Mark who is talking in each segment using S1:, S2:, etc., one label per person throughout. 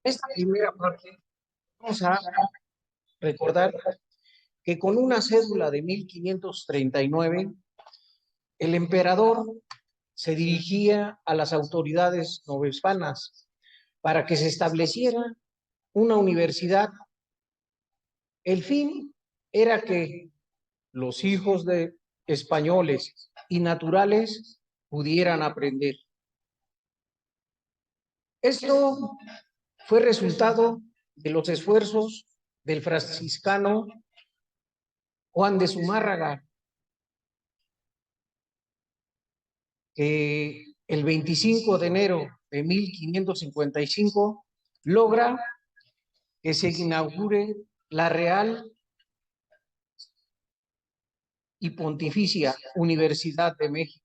S1: Esta primera parte vamos a recordar que con una cédula de 1539, el emperador se dirigía a las autoridades novohispanas para que se estableciera una universidad. El fin era que los hijos de españoles y naturales pudieran aprender. Esto fue resultado de los esfuerzos del franciscano Juan de Zumárraga, que el 25 de enero de 1555 logra que se inaugure la Real y Pontificia Universidad de México.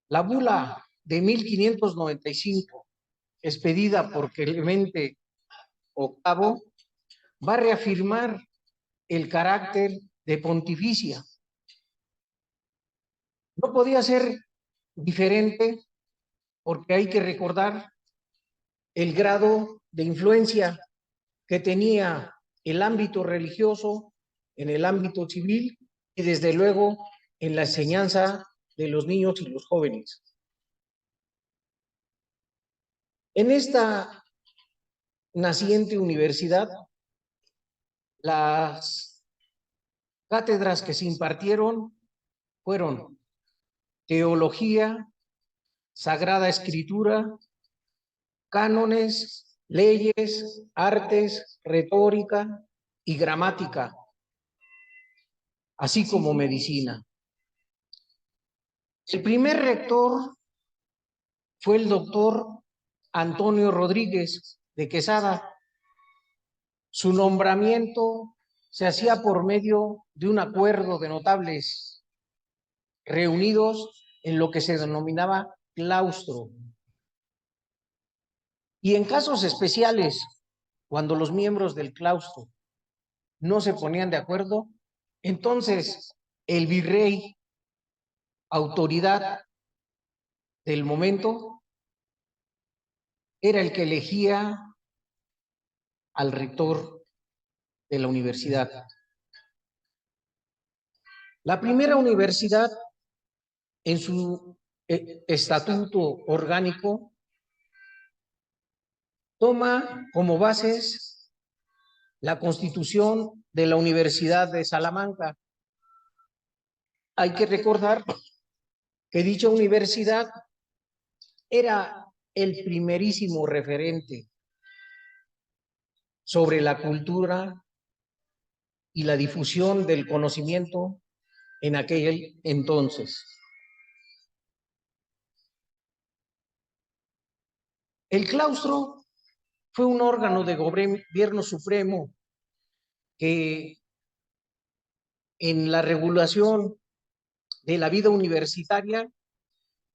S1: La bula de 1595, expedida por Clemente VIII, va a reafirmar el carácter de pontificia. No podía ser diferente porque hay que recordar el grado de influencia que tenía el ámbito religioso en el ámbito civil y desde luego en la enseñanza de los niños y los jóvenes. En esta naciente universidad, las cátedras que se impartieron fueron teología, sagrada escritura, cánones, leyes, artes, retórica y gramática, así como medicina. El primer rector fue el doctor Antonio Rodríguez de Quesada. Su nombramiento se hacía por medio de un acuerdo de notables reunidos en lo que se denominaba claustro. Y en casos especiales, cuando los miembros del claustro no se ponían de acuerdo, entonces el virrey, autoridad del momento, era el que elegía al rector de la universidad. La primera universidad, en su estatuto orgánico, toma como bases la Constitución de la Universidad de Salamanca. Hay que recordar que dicha universidad era el primerísimo referente sobre la cultura y la difusión del conocimiento en aquel entonces. El claustro fue un órgano de gobierno supremo que en la regulación de la vida universitaria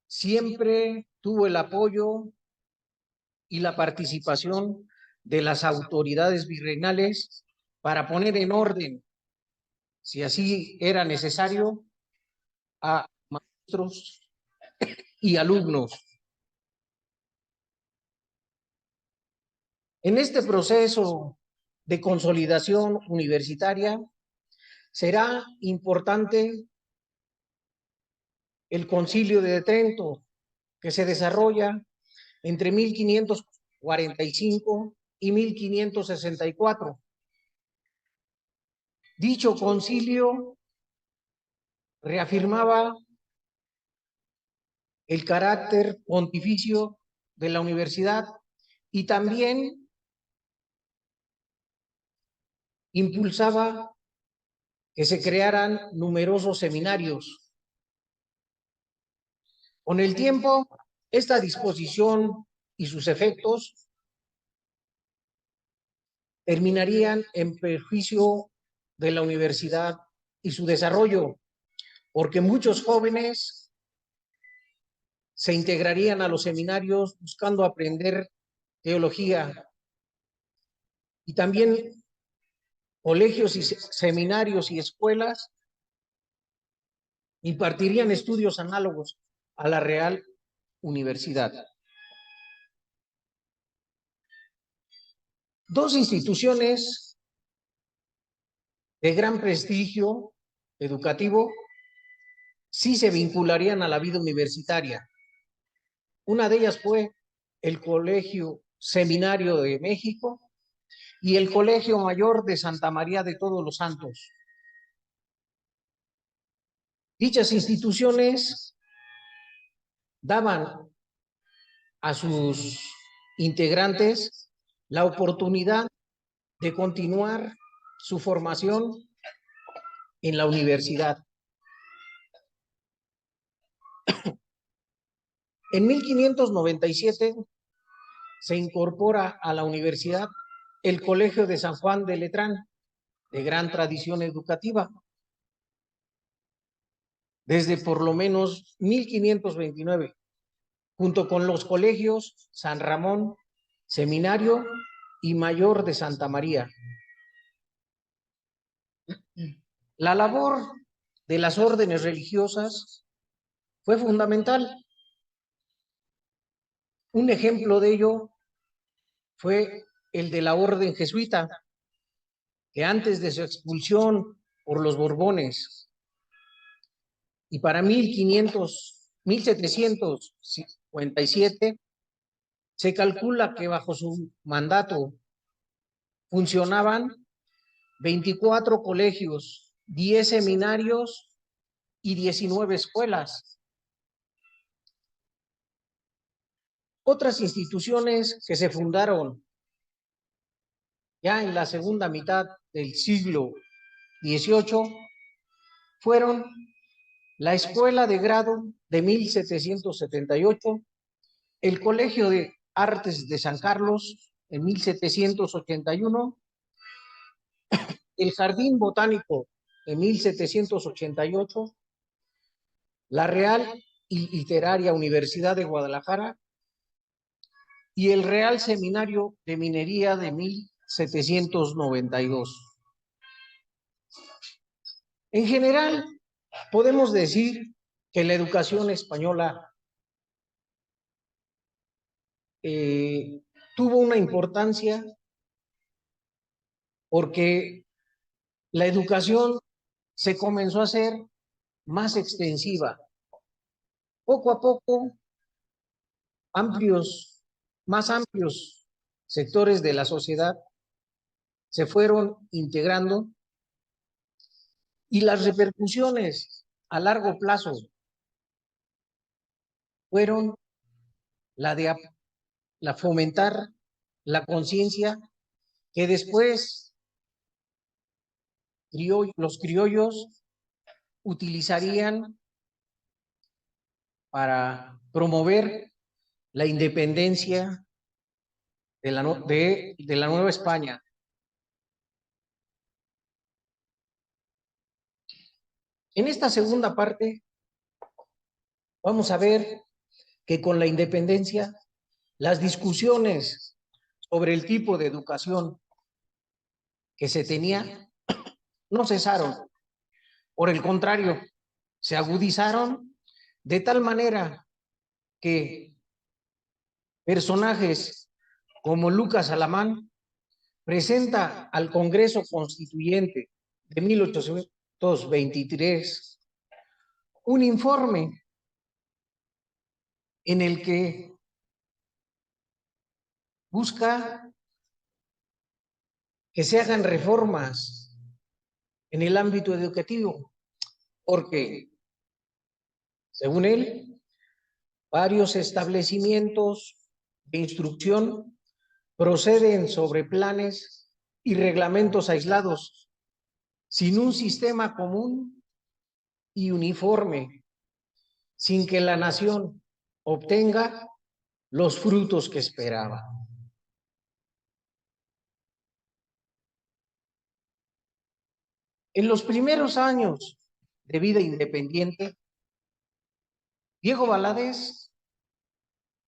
S1: siempre tuvo el apoyo y la participación de las autoridades virreinales para poner en orden, si así era necesario, a maestros y alumnos. En este proceso de consolidación universitaria será importante el Concilio de Trento, que se desarrolla entre 1545 y 1564. Dicho concilio reafirmaba el carácter pontificio de la universidad y también impulsaba que se crearan numerosos seminarios. Con el tiempo, esta disposición y sus efectos terminarían en perjuicio de la universidad y su desarrollo, porque muchos jóvenes se integrarían a los seminarios buscando aprender teología y también colegios y seminarios y escuelas impartirían estudios análogos a la Real Universidad. Dos instituciones de gran prestigio educativo sí se vincularían a la vida universitaria. Una de ellas fue el Colegio Seminario de México y el Colegio Mayor de Santa María de Todos los Santos. Dichas instituciones daban a sus integrantes la oportunidad de continuar su formación en la universidad. En 1597 se incorpora a la universidad el Colegio de San Juan de Letrán, de gran tradición educativa. Desde por lo menos 1529, junto con los colegios San Ramón, Seminario y Mayor de Santa María. La labor de las órdenes religiosas fue fundamental. Un ejemplo de ello fue el de la orden jesuita, que antes de su expulsión por los Borbones y para 1757, se calcula que bajo su mandato funcionaban 24 colegios, 10 seminarios y 19 escuelas. Otras instituciones que se fundaron ya en la segunda mitad del siglo XVIII fueron la Escuela de Grado de 1778, el Colegio de Artes de San Carlos en 1781, el Jardín Botánico en 1788, la Real y Literaria Universidad de Guadalajara y el Real Seminario de Minería de 1792. En general, podemos decir que la educación española tuvo una importancia porque la educación se comenzó a hacer más extensiva. Poco a poco, más amplios sectores de la sociedad se fueron integrando y las repercusiones a largo plazo fueron la de fomentar la conciencia que después los criollos utilizarían para promover la independencia de la Nueva España. En esta segunda parte vamos a ver que con la independencia las discusiones sobre el tipo de educación que se tenía no cesaron. Por el contrario, se agudizaron de tal manera que personajes como Lucas Alamán presenta al Congreso Constituyente de 1823 un informe en el que busca que se hagan reformas en el ámbito educativo, porque, según él, varios establecimientos de instrucción proceden sobre planes y reglamentos aislados, sin un sistema común y uniforme, sin que la nación obtenga los frutos que esperaba. En los primeros años de vida independiente, Diego Valadez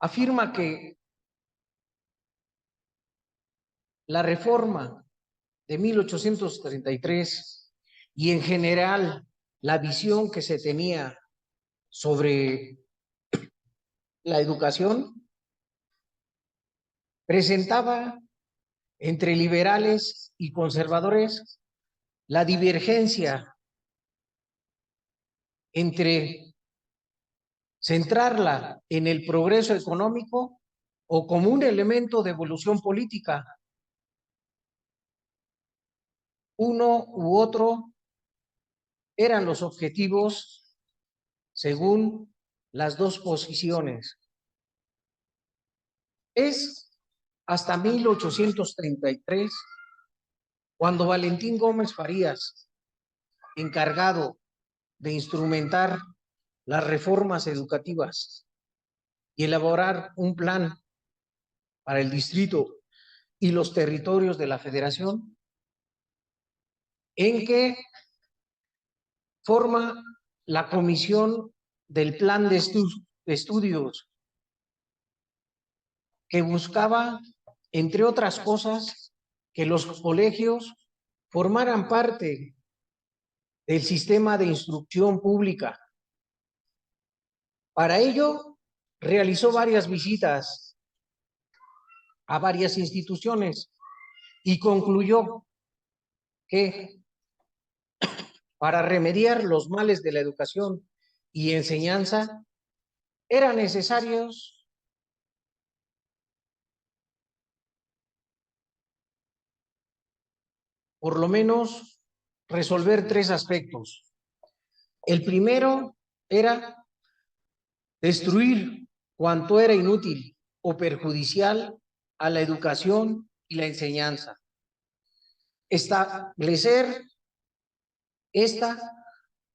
S1: afirma que la reforma de 1833 y en general la visión que se tenía sobre la educación presentaba entre liberales y conservadores, la divergencia entre centrarla en el progreso económico o como un elemento de evolución política. Uno u otro eran los objetivos según las dos posiciones. Es hasta 1833 cuando Valentín Gómez Farías, encargado de instrumentar las reformas educativas y elaborar un plan para el distrito y los territorios de la Federación, en que forma la comisión del plan de estudios que buscaba, entre otras cosas, que los colegios formaran parte del sistema de instrucción pública. Para ello, realizó varias visitas a varias instituciones y concluyó que para remediar los males de la educación y enseñanza eran necesarios por lo menos resolver tres aspectos. El primero era destruir cuanto era inútil o perjudicial a la educación y la enseñanza. Establecer esta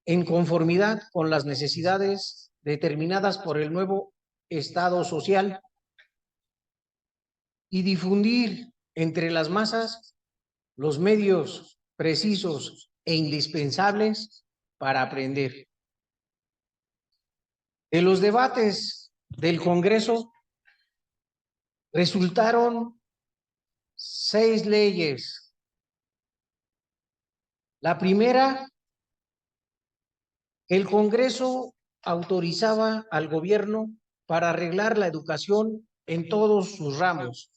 S1: en conformidad con las necesidades determinadas por el nuevo Estado social y difundir entre las masas los medios precisos e indispensables para aprender. De los debates del Congreso resultaron 6 leyes. La primera, el Congreso autorizaba al gobierno para arreglar la educación en todos sus ramos.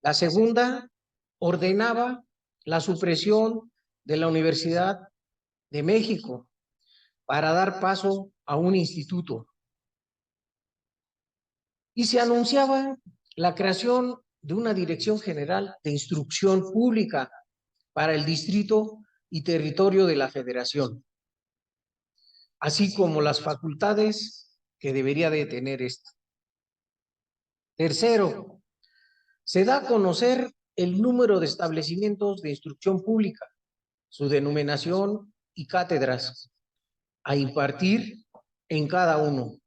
S1: La segunda, ordenaba la supresión de la Universidad de México para dar paso a un instituto. Y se anunciaba la creación de una Dirección General de Instrucción Pública para el distrito y territorio de la Federación, así como las facultades que debería de tener esta. Tercero, se da a conocer el número de establecimientos de instrucción pública, su denominación y cátedras a impartir en cada uno.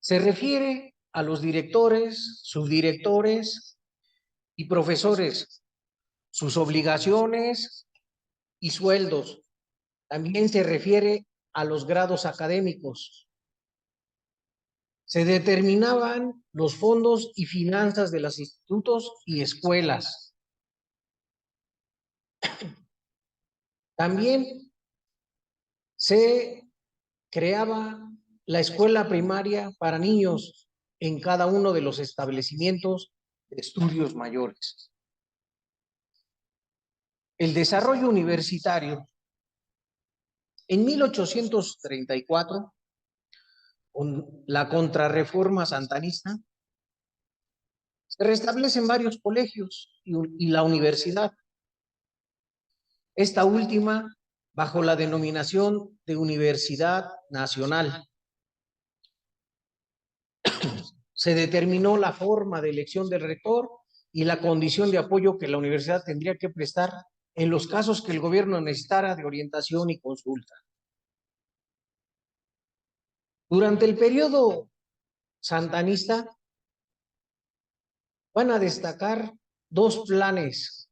S1: Se refiere a los directores, subdirectores y profesores, sus obligaciones y sueldos. También se refiere a los grados académicos. Se determinaban los fondos y finanzas de los institutos y escuelas. También se creaba la escuela primaria para niños en cada uno de los establecimientos de estudios mayores. El desarrollo universitario. En 1834, con la contrarreforma santanista, se restablecen varios colegios y la universidad. Esta última bajo la denominación de Universidad Nacional. Se determinó la forma de elección del rector y la condición de apoyo que la universidad tendría que prestar en los casos que el gobierno necesitara de orientación y consulta. Durante el periodo santanista van a destacar 2 planes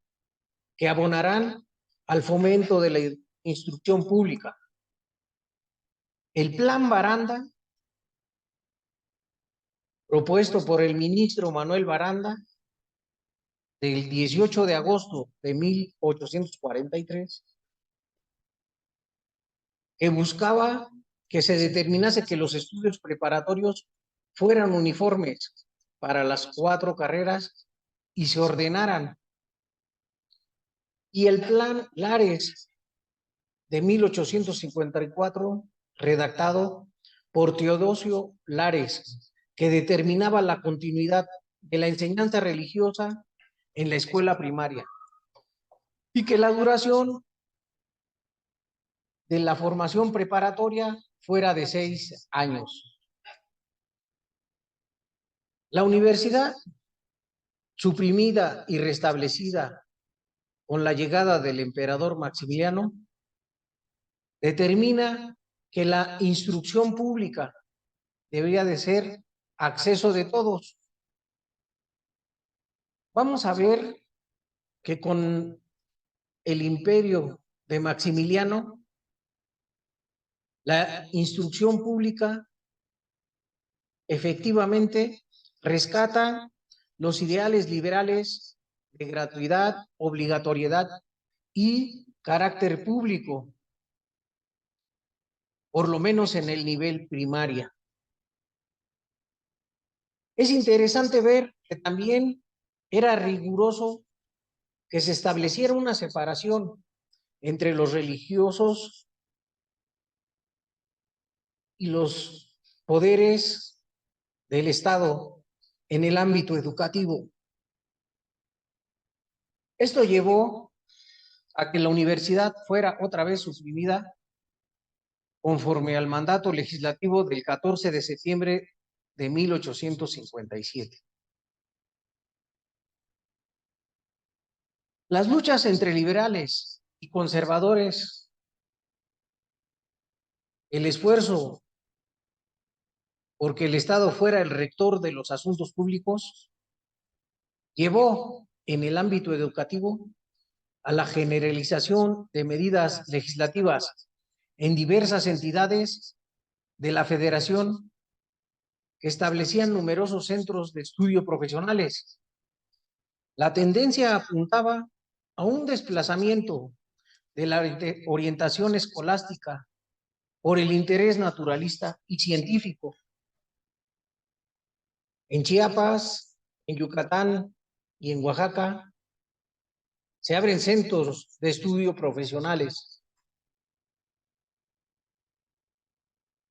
S1: que abonarán al fomento de la instrucción pública. El Plan Baranda, propuesto por el ministro Manuel Baranda, del 18 de agosto de 1843, que buscaba que se determinase que los estudios preparatorios fueran uniformes para las 4 carreras y se ordenaran. Y el Plan Lares de 1854, redactado por Teodosio Lares, que determinaba la continuidad de la enseñanza religiosa en la escuela primaria y que la duración de la formación preparatoria fuera de 6 años. La universidad, suprimida y restablecida con la llegada del emperador Maximiliano, determina que la instrucción pública debería de ser acceso de todos. Vamos a ver que con el imperio de Maximiliano, la instrucción pública efectivamente rescata los ideales liberales de gratuidad, obligatoriedad y carácter público, por lo menos en el nivel primaria. Es interesante ver que también era riguroso que se estableciera una separación entre los religiosos y los poderes del Estado en el ámbito educativo. Esto llevó a que la universidad fuera otra vez suprimida conforme al mandato legislativo del 14 de septiembre de 1857. Las luchas entre liberales y conservadores, el esfuerzo porque el Estado fuera el rector de los asuntos públicos, llevó en el ámbito educativo a la generalización de medidas legislativas en diversas entidades de la Federación que establecían numerosos centros de estudio profesionales. La tendencia apuntaba a un desplazamiento de la orientación escolástica por el interés naturalista y científico. En Chiapas, en Yucatán y en Oaxaca se abren centros de estudio profesionales.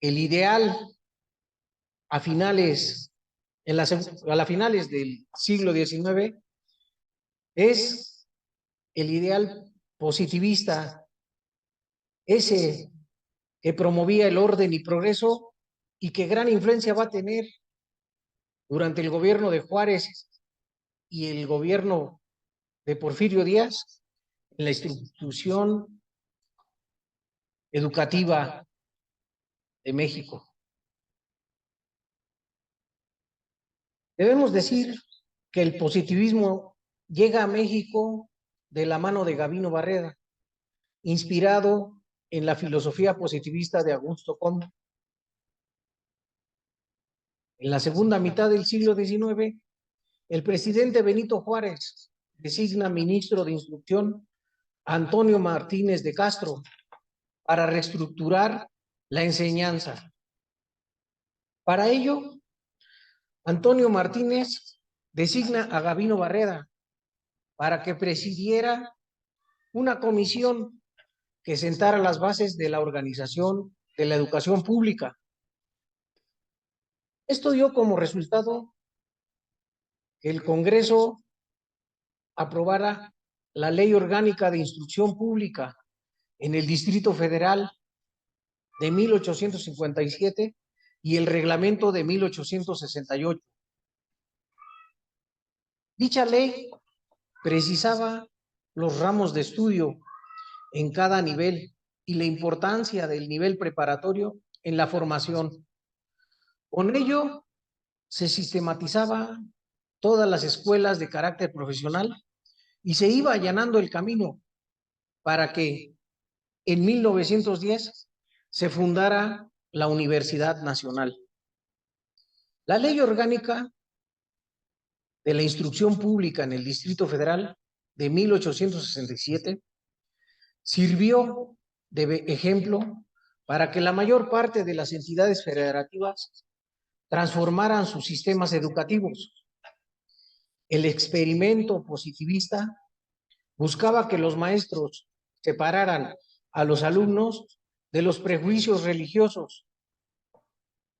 S1: El ideal a finales del siglo XIX es el ideal positivista, ese que promovía el orden y progreso y que gran influencia va a tener durante el gobierno de Juárez y el gobierno de Porfirio Díaz en la institución educativa de México. Debemos decir que el positivismo llega a México de la mano de Gavino Barreda, inspirado en la filosofía positivista de Augusto Comte. En la segunda mitad del siglo XIX, el presidente Benito Juárez designa ministro de Instrucción a Antonio Martínez de Castro para reestructurar la enseñanza. Para ello, Antonio Martínez designa a Gavino Barreda para que presidiera una comisión que sentara las bases de la organización de la educación pública. Esto dio como resultado que el Congreso aprobara la Ley Orgánica de Instrucción Pública en el Distrito Federal de 1857 y el Reglamento de 1868. Dicha ley precisaba los ramos de estudio en cada nivel y la importancia del nivel preparatorio en la formación. Con ello se sistematizaba todas las escuelas de carácter profesional y se iba allanando el camino para que en 1910 se fundara la Universidad Nacional. La Ley Orgánica de la Instrucción Pública en el Distrito Federal de 1867 sirvió de ejemplo para que la mayor parte de las entidades federativas transformaran sus sistemas educativos. El experimento positivista buscaba que los maestros separaran a los alumnos de los prejuicios religiosos.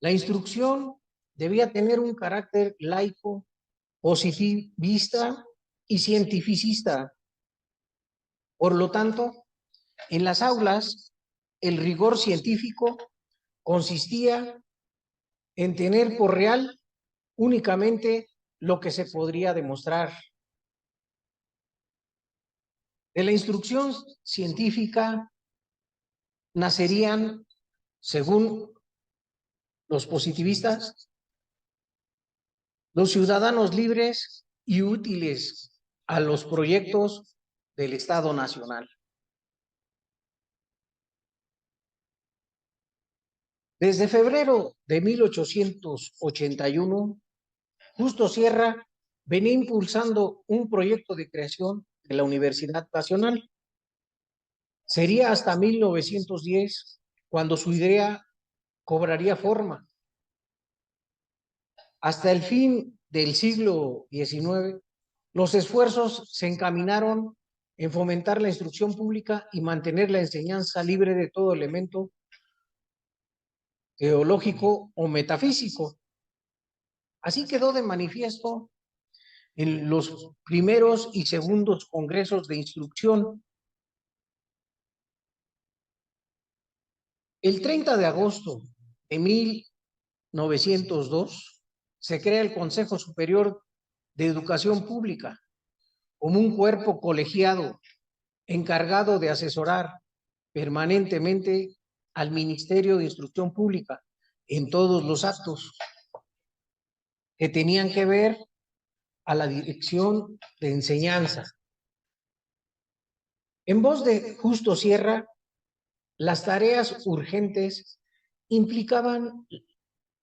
S1: La instrucción debía tener un carácter laico, positivista y cientificista. Por lo tanto, en las aulas, el rigor científico consistía en tener por real únicamente lo que se podría demostrar. De la instrucción científica nacerían, según los positivistas, los ciudadanos libres y útiles a los proyectos del Estado Nacional. Desde febrero de 1881, Justo Sierra venía impulsando un proyecto de creación de la Universidad Nacional. Sería hasta 1910 cuando su idea cobraría forma. Hasta el fin del siglo XIX, los esfuerzos se encaminaron en fomentar la instrucción pública y mantener la enseñanza libre de todo elemento teológico o metafísico. Así quedó de manifiesto en los primeros y segundos congresos de instrucción. El 30 de agosto de 1902 se crea el Consejo Superior de Educación Pública como un cuerpo colegiado encargado de asesorar permanentemente al Ministerio de Instrucción Pública en todos los actos que tenían que ver a la dirección de enseñanza. En voz de Justo Sierra, las tareas urgentes implicaban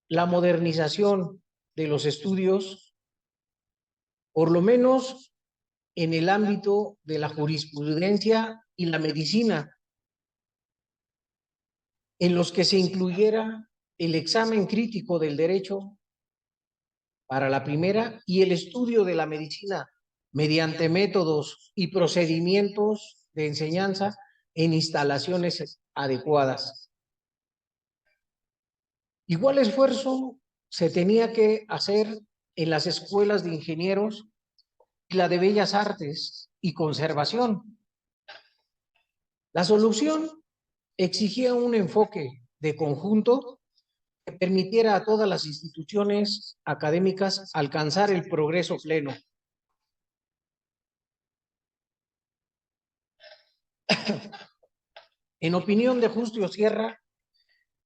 S1: la modernización de los estudios, por lo menos en el ámbito de la jurisprudencia y la medicina, en los que se incluyera el examen crítico del derecho para la primera y el estudio de la medicina mediante métodos y procedimientos de enseñanza en instalaciones adecuadas. Igual esfuerzo se tenía que hacer en las escuelas de ingenieros y la de bellas artes y conservación. La solución exigía un enfoque de conjunto que permitiera a todas las instituciones académicas alcanzar el progreso pleno. En opinión de Justo Sierra,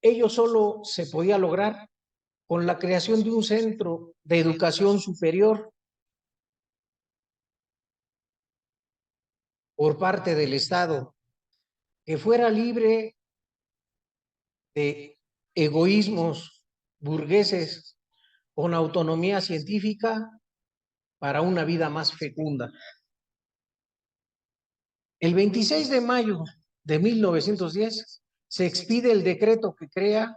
S1: ello solo se podía lograr con la creación de un centro de educación superior por parte del Estado, que fuera libre de egoísmos burgueses, con autonomía científica para una vida más fecunda. El 26 de mayo de 1910 se expide el decreto que crea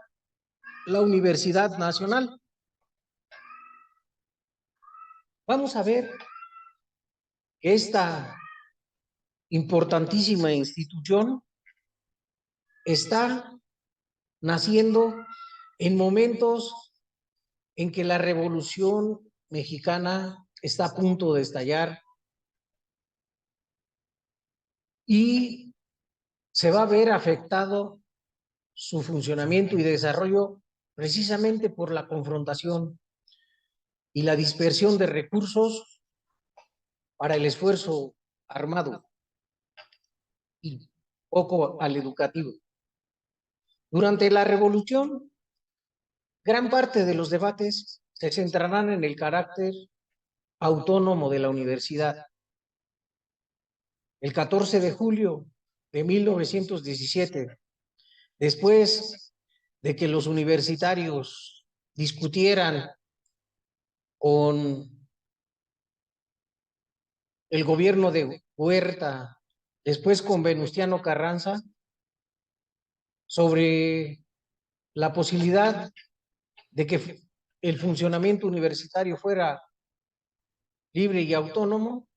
S1: la Universidad Nacional. Vamos a ver que esta importantísima institución está naciendo en momentos en que la Revolución Mexicana está a punto de estallar y se va a ver afectado su funcionamiento y desarrollo precisamente por la confrontación y la dispersión de recursos para el esfuerzo armado y poco al educativo. Durante la Revolución, gran parte de los debates se centrarán en el carácter autónomo de la universidad. El 14 de julio de 1917, después de que los universitarios discutieran con el gobierno de Huerta, después con Venustiano Carranza, sobre la posibilidad de que el funcionamiento universitario fuera libre y autónomo,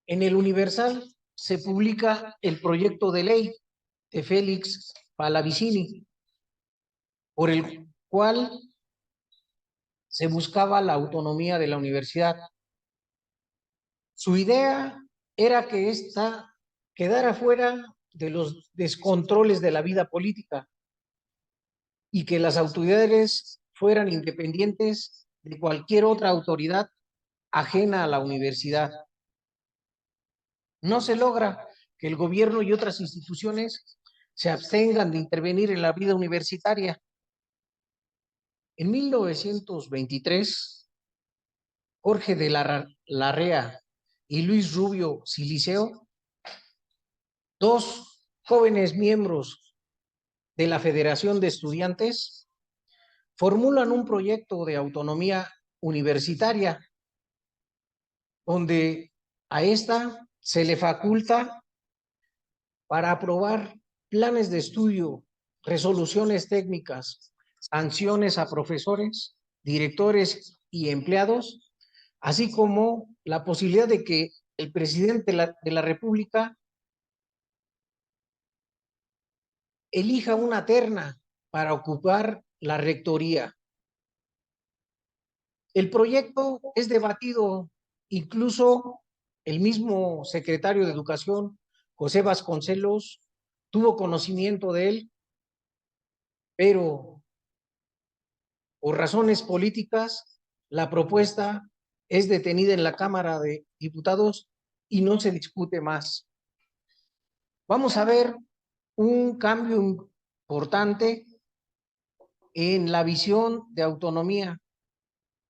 S1: en el Universal se publica el proyecto de ley de Félix Palavicini, por el cual se buscaba la autonomía de la universidad. Su idea era que ésta quedara fuera de los descontroles de la vida política y que las autoridades fueran independientes de cualquier otra autoridad ajena a la universidad. No se logra que el gobierno y otras instituciones se abstengan de intervenir en la vida universitaria. En 1923, Jorge de Larrea y Luis Rubio Siliceo, dos jóvenes miembros de la Federación de Estudiantes, formulan un proyecto de autonomía universitaria donde a esta se le faculta para aprobar planes de estudio, resoluciones técnicas, sanciones a profesores, directores y empleados, así como la posibilidad de que el presidente de la República elija una terna para ocupar la rectoría. El proyecto es debatido, incluso el mismo secretario de Educación, José Vasconcelos, tuvo conocimiento de él, pero por razones políticas, la propuesta es detenida en la Cámara de Diputados y no se discute más. Vamos a ver un cambio importante en la visión de autonomía,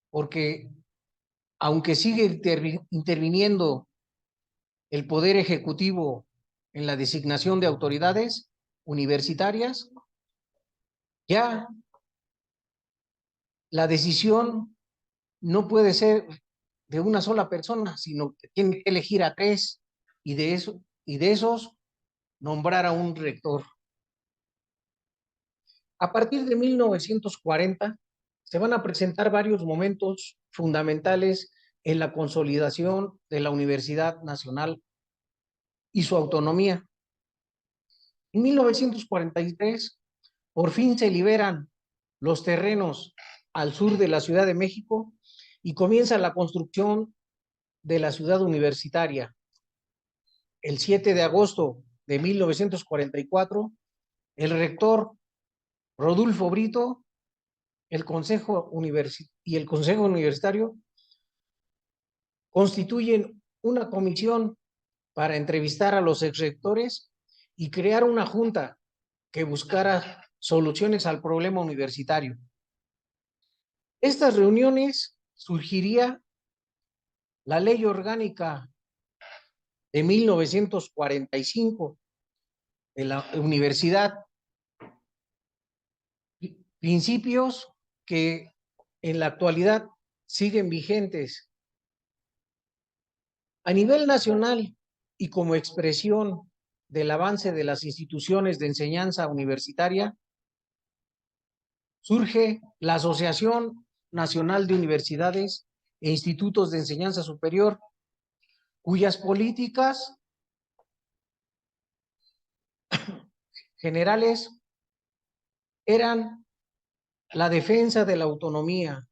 S1: porque aunque sigue interviniendo el Poder Ejecutivo en la designación de autoridades universitarias, ya la decisión no puede ser de una sola persona, sino que tiene que elegir a tres y de esos nombrar a un rector. A partir de 1940 se van a presentar varios momentos fundamentales en la consolidación de la Universidad Nacional y su autonomía. En 1943, por fin se liberan los terrenos al sur de la Ciudad de México y comienza la construcción de la ciudad universitaria. El 7 de agosto de 1944, el rector Rodulfo Brito el y el Consejo Universitario constituyen una comisión para entrevistar a los exrectores y crear una junta que buscara soluciones al problema universitario. Estas reuniones surgiría la Ley Orgánica de 1945 de la universidad, principios que en la actualidad siguen vigentes. A nivel nacional y como expresión del avance de las instituciones de enseñanza universitaria, surge la Asociación Nacional de Universidades e Institutos de Enseñanza Superior, cuyas políticas generales eran la defensa de la autonomía,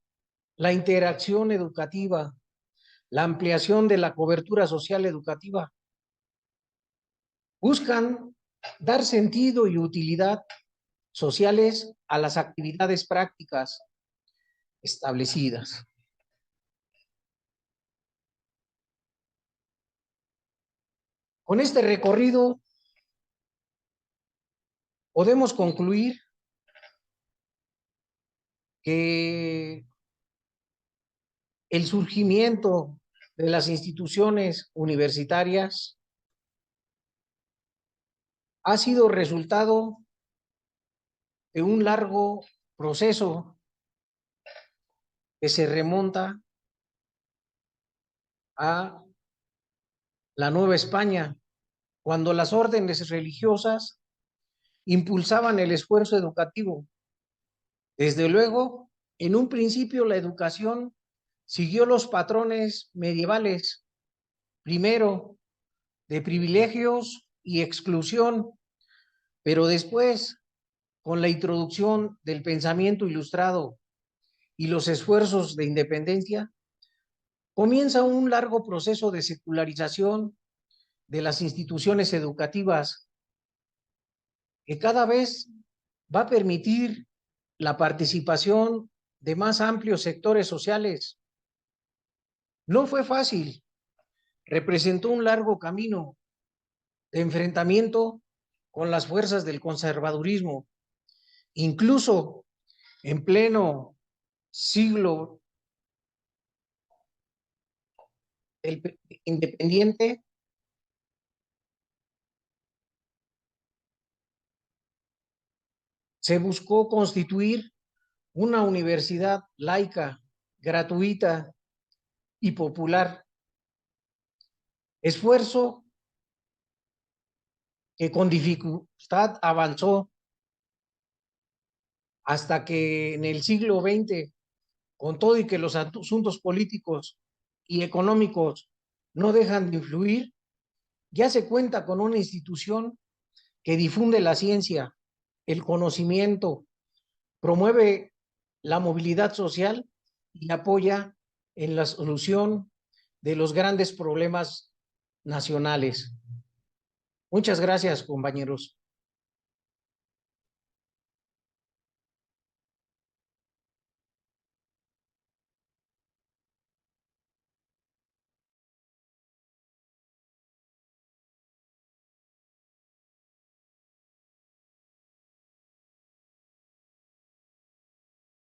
S1: la interacción educativa, la ampliación de la cobertura social educativa. Buscan dar sentido y utilidad sociales a las actividades prácticas establecidas. Con este recorrido podemos concluir que el surgimiento de las instituciones universitarias ha sido resultado de un largo proceso que se remonta a la Nueva España, cuando las órdenes religiosas impulsaban el esfuerzo educativo. Desde luego, en un principio la educación siguió los patrones medievales, primero de privilegios y exclusión, pero después, con la introducción del pensamiento ilustrado y los esfuerzos de independencia, comienza un largo proceso de secularización de las instituciones educativas que cada vez va a permitir la participación de más amplios sectores sociales. No fue fácil, representó un largo camino de enfrentamiento con las fuerzas del conservadurismo, incluso en pleno siglo independiente, se buscó constituir una universidad laica, gratuita y popular. Esfuerzo que con dificultad avanzó hasta que en el siglo XX, con todo y que los asuntos políticos y económicos no dejan de influir, ya se cuenta con una institución que difunde la ciencia, el conocimiento, promueve la movilidad social y apoya en la solución de los grandes problemas nacionales. Muchas gracias, compañeros.